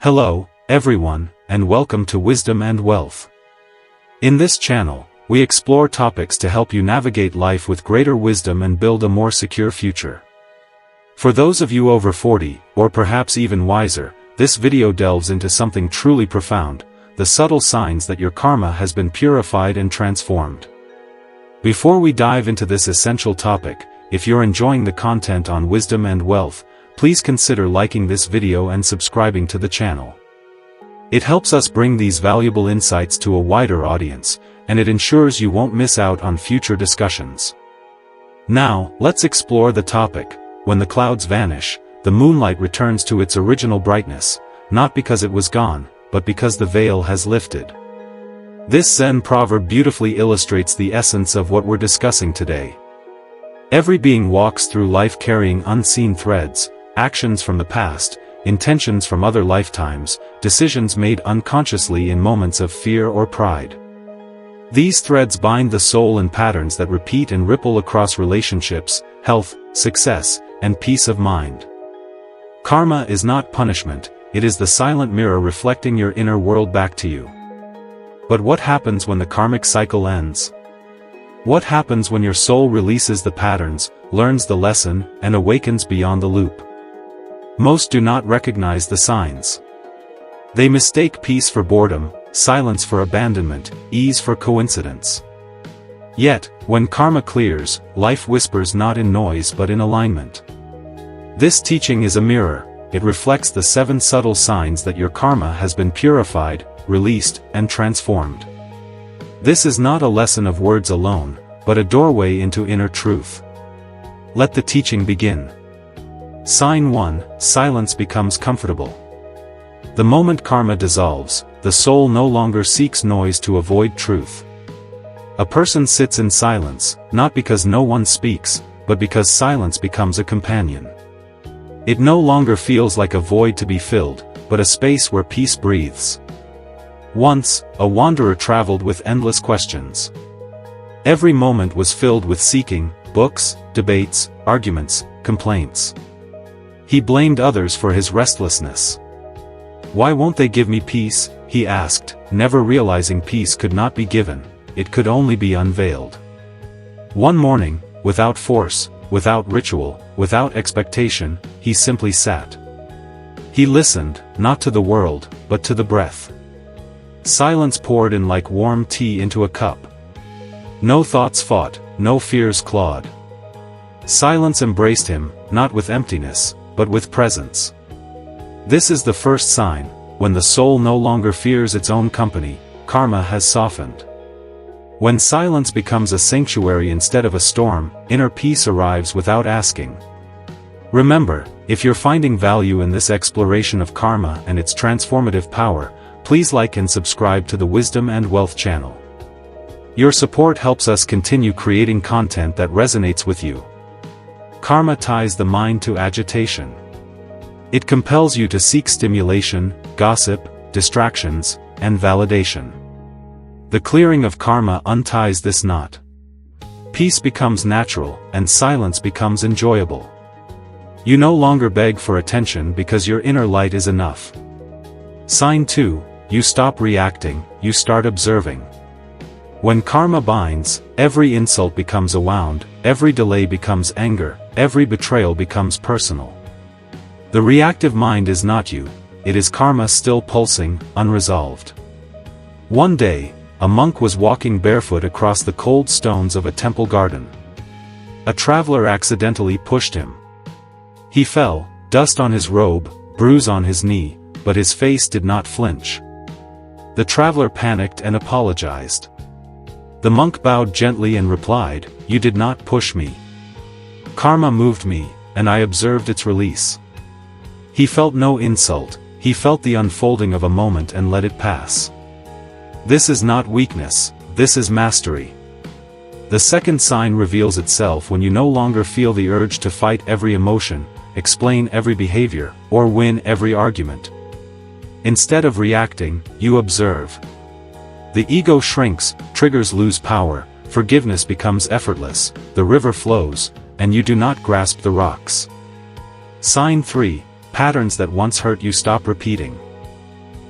Hello, everyone, and welcome to Wisdom and Wealth. In this channel, we explore topics to help you navigate life with greater wisdom and build a more secure future. For those of you over 40, or perhaps even wiser, this video delves into something truly profound, the subtle signs that your karma has been purified and transformed. Before we dive into this essential topic, if you're enjoying the content on Wisdom and Wealth, please consider liking this video and subscribing to the channel. It helps us bring these valuable insights to a wider audience, and it ensures you won't miss out on future discussions. Now, let's explore the topic. When the clouds vanish, the moonlight returns to its original brightness, not because it was gone, but because the veil has lifted. This Zen proverb beautifully illustrates the essence of what we're discussing today. Every being walks through life carrying unseen threads, actions from the past, intentions from other lifetimes, decisions made unconsciously in moments of fear or pride. These threads bind the soul in patterns that repeat and ripple across relationships, health, success, and peace of mind. Karma is not punishment, it is the silent mirror reflecting your inner world back to you. But what happens when the karmic cycle ends? What happens when your soul releases the patterns, learns the lesson, and awakens beyond the loop? Most do not recognize the signs. They mistake peace for boredom, silence for abandonment, ease for coincidence. Yet, when karma clears, life whispers not in noise but in alignment. This teaching is a mirror. It reflects the 7 subtle signs that your karma has been purified, released, and transformed. This is not a lesson of words alone, but a doorway into inner truth. Let the teaching begin. Sign 1: Silence becomes comfortable. The moment karma dissolves, the soul no longer seeks noise to avoid truth. A person sits in silence, not because no one speaks, but because silence becomes a companion. It no longer feels like a void to be filled, but a space where peace breathes. Once, a wanderer traveled with endless questions. Every moment was filled with seeking, books, debates, arguments, complaints. He blamed others for his restlessness. Why won't they give me peace, he asked, never realizing peace could not be given, it could only be unveiled. One morning, without force, without ritual, without expectation, he simply sat. He listened, not to the world, but to the breath. Silence poured in like warm tea into a cup. No thoughts fought, no fears clawed. Silence embraced him, not with emptiness, but with presence. This is the first sign. When the soul no longer fears its own company, karma has softened. When silence becomes a sanctuary instead of a storm, inner peace arrives without asking. Remember, if you're finding value in this exploration of karma and its transformative power, please like and subscribe to the Wisdom and Wealth channel. Your support helps us continue creating content that resonates with you. Karma ties the mind to agitation. It compels you to seek stimulation, gossip, distractions, and validation. The clearing of karma unties this knot. Peace becomes natural, and silence becomes enjoyable. You no longer beg for attention because your inner light is enough. Sign 2: You stop reacting, you start observing. When karma binds, every insult becomes a wound, every delay becomes anger, every betrayal becomes personal. The reactive mind is not you, it is karma still pulsing, unresolved. One day, a monk was walking barefoot across the cold stones of a temple garden. A traveler accidentally pushed him. He fell, dust on his robe, bruise on his knee, but his face did not flinch. The traveler panicked and apologized. The monk bowed gently and replied, "You did not push me. Karma moved me, and I observed its release." He felt no insult, he felt the unfolding of a moment and let it pass. This is not weakness, this is mastery. The second sign reveals itself when you no longer feel the urge to fight every emotion, explain every behavior, or win every argument. Instead of reacting, you observe. The ego shrinks, triggers lose power, forgiveness becomes effortless, the river flows, and you do not grasp the rocks. Sign 3: Patterns that once hurt you stop repeating.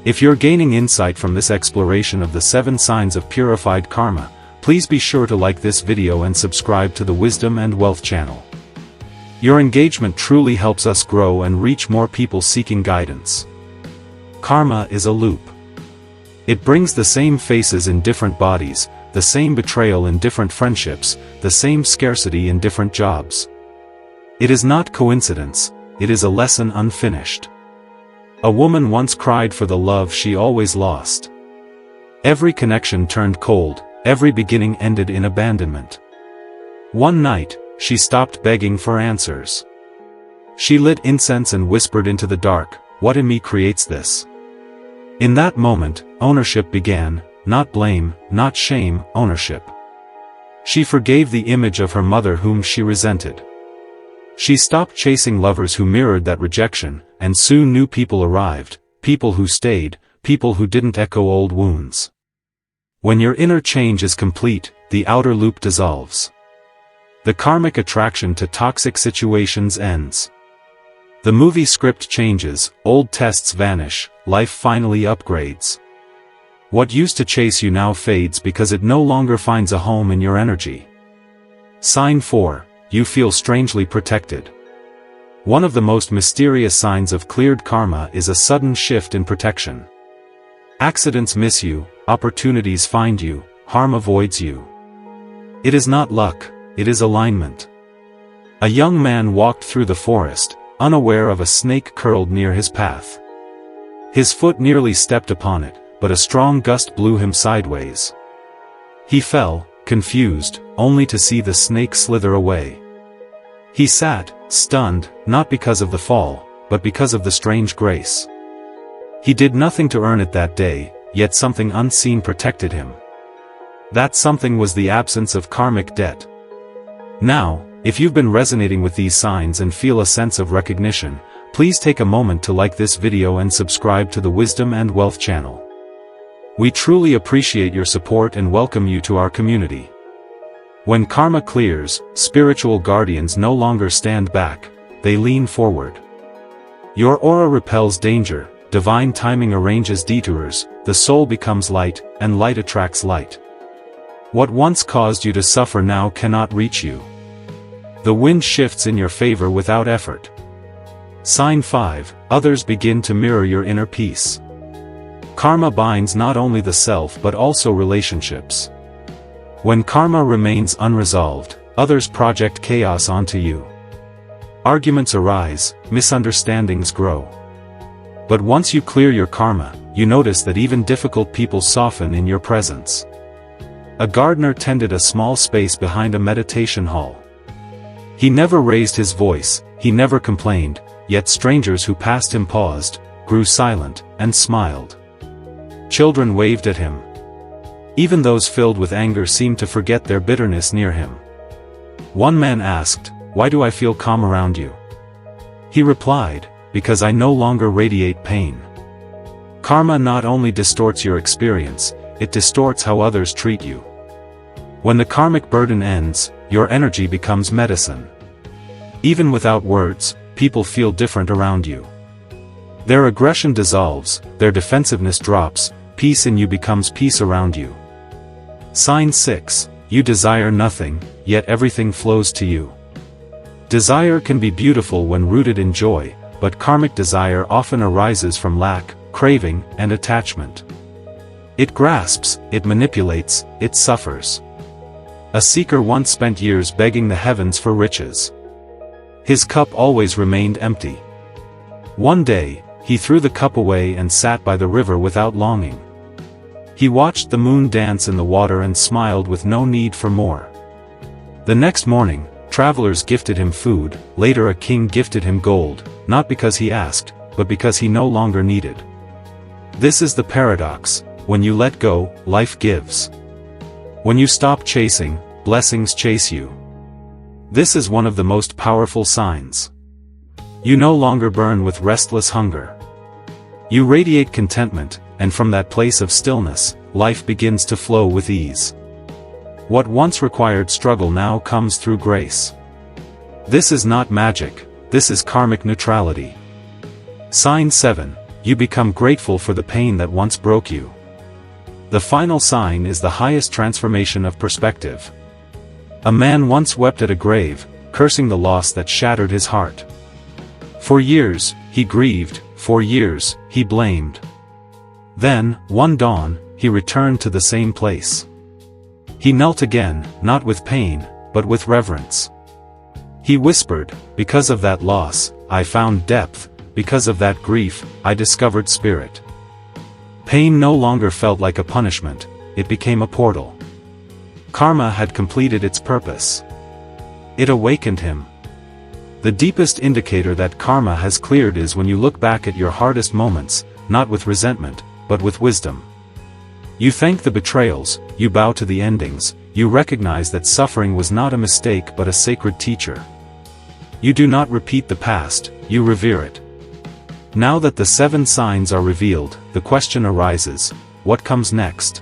If you're gaining insight from this exploration of the 7 signs of purified karma, please be sure to like this video and subscribe to the Wisdom and Wealth channel. Your engagement truly helps us grow and reach more people seeking guidance. Karma is a loop. It brings the same faces in different bodies, the same betrayal in different friendships, the same scarcity in different jobs. It is not coincidence, it is a lesson unfinished. A woman once cried for the love she always lost. Every connection turned cold, every beginning ended in abandonment. One night, she stopped begging for answers. She lit incense and whispered into the dark, "What in me creates this?" In that moment, ownership began, not blame, not shame, ownership. She forgave the image of her mother whom she resented. She stopped chasing lovers who mirrored that rejection, and soon new people arrived, people who stayed, people who didn't echo old wounds. When your inner change is complete, the outer loop dissolves. The karmic attraction to toxic situations ends. The movie script changes, old tests vanish, life finally upgrades. What used to chase you now fades because it no longer finds a home in your energy. Sign 4. You feel strangely protected. One of the most mysterious signs of cleared karma is a sudden shift in protection. Accidents miss you, opportunities find you, harm avoids you. It is not luck, it is alignment. A young man walked through the forest, unaware of a snake curled near his path. His foot nearly stepped upon it, but a strong gust blew him sideways. He fell, confused, only to see the snake slither away. He sat, stunned, not because of the fall, but because of the strange grace. He did nothing to earn it that day, yet something unseen protected him. That something was the absence of karmic debt. Now, if you've been resonating with these signs and feel a sense of recognition, please take a moment to like this video and subscribe to the Wisdom and Wealth channel. We truly appreciate your support and welcome you to our community. When karma clears, spiritual guardians no longer stand back, they lean forward. Your aura repels danger, divine timing arranges detours, the soul becomes light, and light attracts light. What once caused you to suffer now cannot reach you. The wind shifts in your favor without effort. Sign 5. Others begin to mirror your inner peace. Karma binds not only the self but also relationships. When karma remains unresolved, others project chaos onto you. Arguments arise, misunderstandings grow. But once you clear your karma, you notice that even difficult people soften in your presence. A gardener tended a small space behind a meditation hall. He never raised his voice, he never complained, yet strangers who passed him paused, grew silent, and smiled. Children waved at him. Even those filled with anger seemed to forget their bitterness near him. One man asked, "Why do I feel calm around you?" He replied, "Because I no longer radiate pain." Karma not only distorts your experience, it distorts how others treat you. When the karmic burden ends, your energy becomes medicine. Even without words, people feel different around you. Their aggression dissolves, their defensiveness drops, peace in you becomes peace around you. Sign 6. You desire nothing, yet everything flows to you. Desire can be beautiful when rooted in joy, but karmic desire often arises from lack, craving, and attachment. It grasps, it manipulates, it suffers. A seeker once spent years begging the heavens for riches. His cup always remained empty. One day, he threw the cup away and sat by the river without longing. He watched the moon dance in the water and smiled with no need for more. The next morning, travelers gifted him food, later a king gifted him gold, not because he asked, but because he no longer needed. This is the paradox: when you let go, life gives. When you stop chasing, blessings chase you. This is one of the most powerful signs. You no longer burn with restless hunger. You radiate contentment, and from that place of stillness, life begins to flow with ease. What once required struggle now comes through grace. This is not magic, this is karmic neutrality. Sign 7. you become grateful for the pain that once broke you. The final sign is the highest transformation of perspective. A man once wept at a grave, cursing the loss that shattered his heart. For years, he grieved, for years, he blamed. Then, one dawn, he returned to the same place. He knelt again, not with pain, but with reverence. He whispered, "Because of that loss, I found depth, because of that grief, I discovered spirit." Pain no longer felt like a punishment, it became a portal. Karma had completed its purpose. It awakened him. The deepest indicator that karma has cleared is when you look back at your hardest moments, not with resentment, but with wisdom. You thank the betrayals, you bow to the endings, you recognize that suffering was not a mistake but a sacred teacher. You do not repeat the past, you revere it. Now that the 7 signs are revealed, the question arises, what comes next?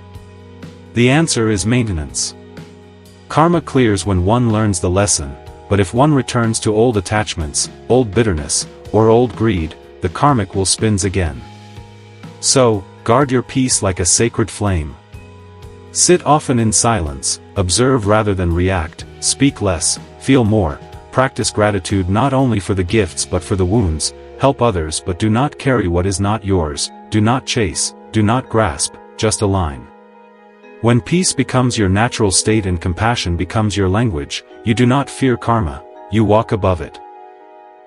The answer is maintenance. Karma clears when one learns the lesson, but if one returns to old attachments, old bitterness, or old greed, the karmic will spins again. So, guard your peace like a sacred flame. Sit often in silence, observe rather than react, speak less, feel more, practice gratitude not only for the gifts but for the wounds, help others but do not carry what is not yours, do not chase, do not grasp, just align. When peace becomes your natural state and compassion becomes your language, you do not fear karma, you walk above it.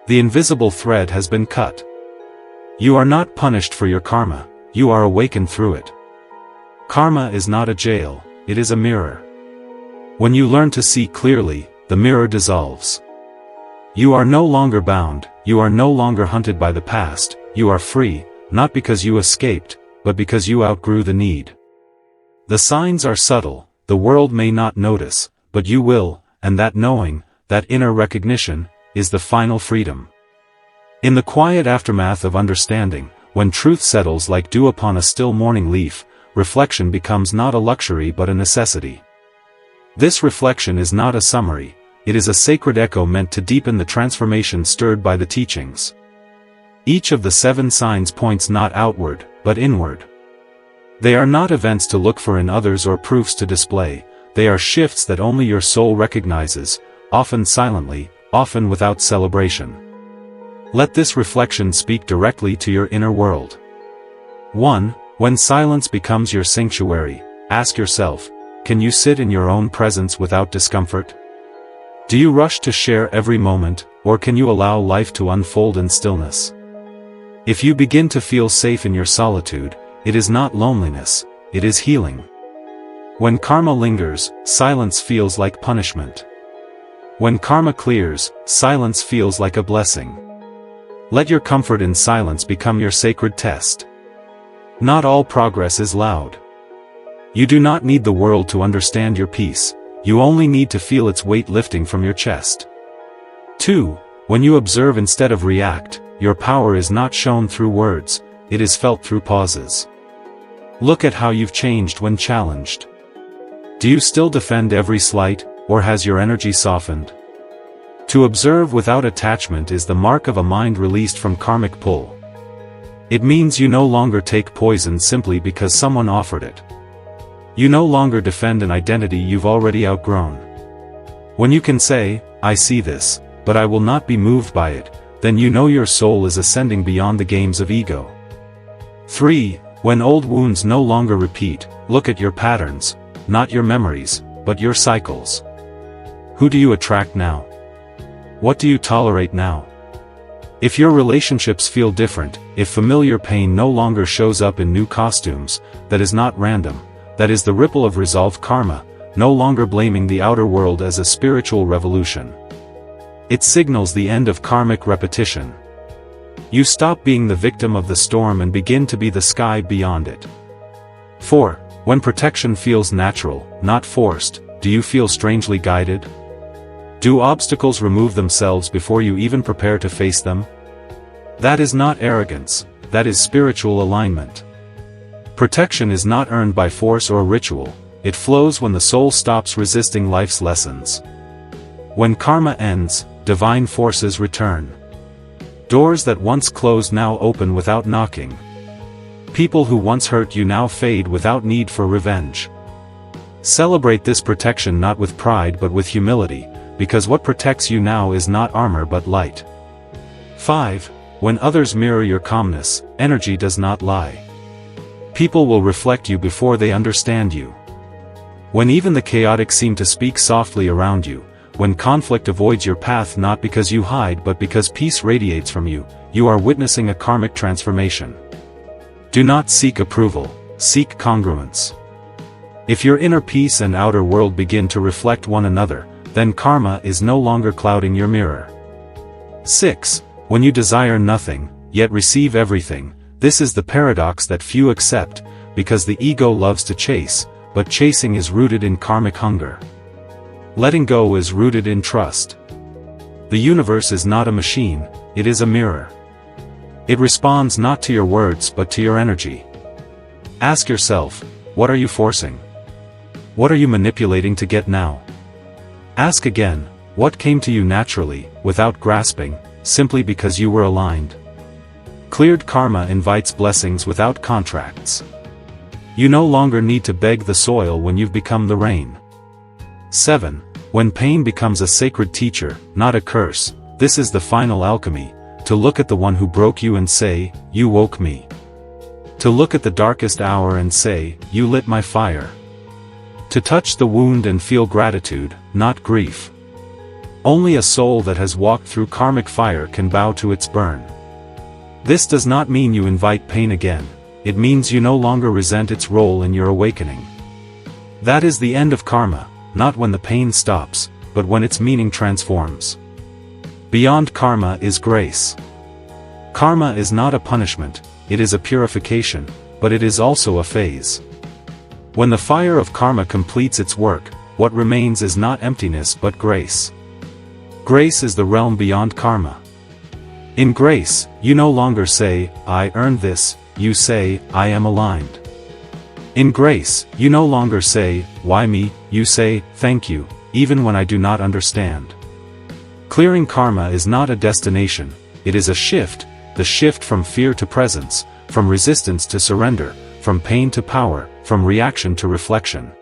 The invisible thread has been cut. You are not punished for your karma, you are awakened through it. Karma is not a jail, it is a mirror. When you learn to see clearly, the mirror dissolves. You are no longer bound, you are no longer hunted by the past, you are free, not because you escaped, but because you outgrew the need. The signs are subtle, the world may not notice, but you will, and that knowing, that inner recognition, is the final freedom. In the quiet aftermath of understanding, when truth settles like dew upon a still morning leaf, reflection becomes not a luxury but a necessity. This reflection is not a summary, it is a sacred echo meant to deepen the transformation stirred by the teachings. Each of the 7 signs points not outward, but inward. They are not events to look for in others or proofs to display, they are shifts that only your soul recognizes, often silently, often without celebration. Let this reflection speak directly to your inner world. 1. When silence becomes your sanctuary, ask yourself, can you sit in your own presence without discomfort? Do you rush to share every moment, or can you allow life to unfold in stillness? If you begin to feel safe in your solitude, it is not loneliness, it is healing. When karma lingers, silence feels like punishment. When karma clears, silence feels like a blessing. Let your comfort in silence become your sacred test. Not all progress is loud. You do not need the world to understand your peace, you only need to feel its weight lifting from your chest. 2. When you observe instead of react, your power is not shown through words, it is felt through pauses. Look at how you've changed when challenged. Do you still defend every slight, or has your energy softened? To observe without attachment is the mark of a mind released from karmic pull. It means you no longer take poison simply because someone offered it. You no longer defend an identity you've already outgrown. When you can say, I see this, but I will not be moved by it, then you know your soul is ascending beyond the games of ego. 3. When old wounds no longer repeat, look at your patterns, not your memories, but your cycles. Who do you attract now? What do you tolerate now? If your relationships feel different, if familiar pain no longer shows up in new costumes, that is not random, that is the ripple of resolved karma, no longer blaming the outer world as a spiritual revolution. It signals the end of karmic repetition. You stop being the victim of the storm and begin to be the sky beyond it. 4. When protection feels natural, not forced, do you feel strangely guided? Do obstacles remove themselves before you even prepare to face them? That is not arrogance, that is spiritual alignment. Protection is not earned by force or ritual, it flows when the soul stops resisting life's lessons. When karma ends, divine forces return. Doors that once closed now open without knocking. People who once hurt you now fade without need for revenge. Celebrate this protection not with pride but with humility, because what protects you now is not armor but light. 5. When others mirror your calmness, energy does not lie. People will reflect you before they understand you. When even the chaotic seem to speak softly around you, when conflict avoids your path not because you hide but because peace radiates from you, you are witnessing a karmic transformation. Do not seek approval, seek congruence. If your inner peace and outer world begin to reflect one another, then karma is no longer clouding your mirror. 6. When you desire nothing, yet receive everything, this is the paradox that few accept, because the ego loves to chase, but chasing is rooted in karmic hunger. Letting go is rooted in trust. The universe is not a machine, it is a mirror. It responds not to your words but to your energy. Ask yourself, what are you forcing? What are you manipulating to get now? Ask again, what came to you naturally, without grasping, simply because you were aligned? Cleared karma invites blessings without contracts. You no longer need to beg the soil when you've become the rain. 7. When pain becomes a sacred teacher, not a curse, this is the final alchemy, to look at the one who broke you and say, you woke me. To look at the darkest hour and say, you lit my fire. To touch the wound and feel gratitude, not grief. Only a soul that has walked through karmic fire can bow to its burn. This does not mean you invite pain again, it means you no longer resent its role in your awakening. That is the end of karma, not when the pain stops, but when its meaning transforms. Beyond karma is grace. Karma is not a punishment, it is a purification, but it is also a phase. When the fire of karma completes its work, what remains is not emptiness but grace. Grace is the realm beyond karma. In grace, you no longer say, I earned this, you say, I am aligned. In grace, you no longer say, why me, you say, thank you, even when I do not understand. Clearing karma is not a destination, it is a shift, the shift from fear to presence, from resistance to surrender, from pain to power, from reaction to reflection.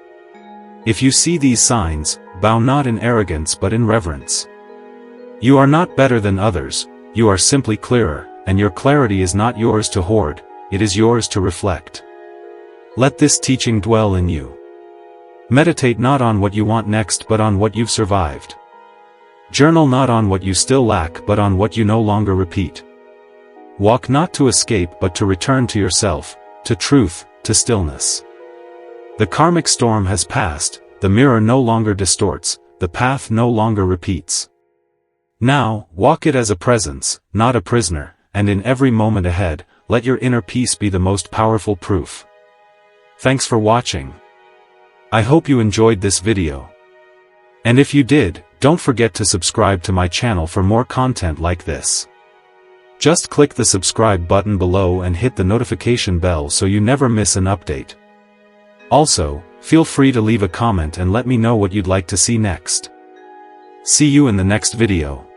If you see these signs, bow not in arrogance but in reverence. You are not better than others, you are simply clearer, and your clarity is not yours to hoard, it is yours to reflect. Let this teaching dwell in you. Meditate not on what you want next but on what you've survived. Journal not on what you still lack but on what you no longer repeat. Walk not to escape but to return to yourself, to truth, to stillness. The karmic storm has passed, the mirror no longer distorts, the path no longer repeats. Now, walk it as a presence, not a prisoner, and in every moment ahead, let your inner peace be the most powerful proof. Thanks for watching. I hope you enjoyed this video. And if you did, don't forget to subscribe to my channel for more content like this. Just click the subscribe button below and hit the notification bell so you never miss an update. Also, feel free to leave a comment and let me know what you'd like to see next. See you in the next video.